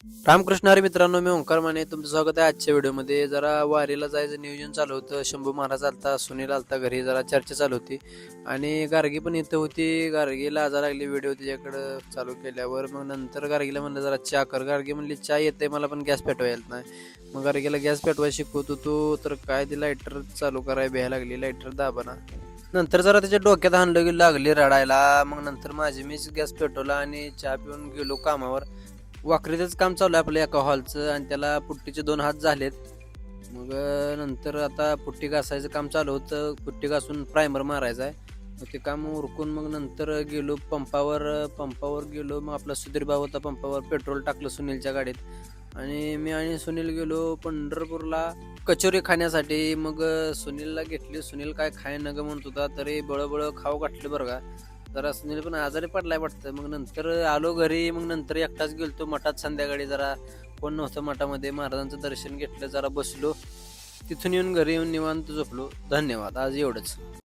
रामकृष्ण हरी मित्रांनो, मी ओंकार माने. तुमचं स्वागत आहे आजच्या व्हिडिओमध्ये. जरा वारीला जायचं नियोजन चालू होतं. शंभू महाराज आलता, सुनील आलता घरी, जरा चर्चा चालू होती आणि गार्गी पण इथं होती. गार्गीला आजा लागली. व्हिडिओ तिच्याकडं चालू केल्यावर मग नंतर गार्गीला म्हणलं जरा चहा कर. गार्गी म्हणली चहा येते मला, पण गॅस पेटवायला येत नाही. मग गार्गीला गॅस पेटवायला शिकवत होतो तर काय ती लायटर चालू करायला भ्यायला लागली. लायटर दाबाना. नंतर जरा त्याच्या डोक्यात हाणलं की लागली रडायला. मग नंतर मीच गॅस पेटवला आणि चहा पिऊन गेलो कामावर. वाकरीतच काम चालू आहे आपलं एका हॉलचं आणि त्याला पुट्टीचे 2 हात झालेत. मग नंतर आता पुट्टी घासायचं काम चालू होतं. पुट्टी घासून प्रायमर मारायचा आहे. मग ते काम उरकून मग नंतर गेलो पंपावर गेलो. मग आपला सुधीर भाऊ होता पंपावर. पेट्रोल टाकलं सुनीलच्या गाडीत आणि मी आणि सुनील गेलो पंढरपूरला कचोरी खाण्यासाठी. मग सुनीलला घेतली. सुनील काय खाय न ग म्हणत होता, तरी बळबळ खाऊ घातलं बरं का. जरा सुनील पण आजारी पडलाय वाटतं. मग नंतर आलो घरी. मग नंतर एकटाच गेलतो मठात. संध्याकाळी जरा कोण नव्हतं मठामध्ये. महाराजांचं दर्शन घेतलं, जरा बसलो. तिथून येऊन घरी येऊन निवांत झोपलो. धन्यवाद. आज एवढंच.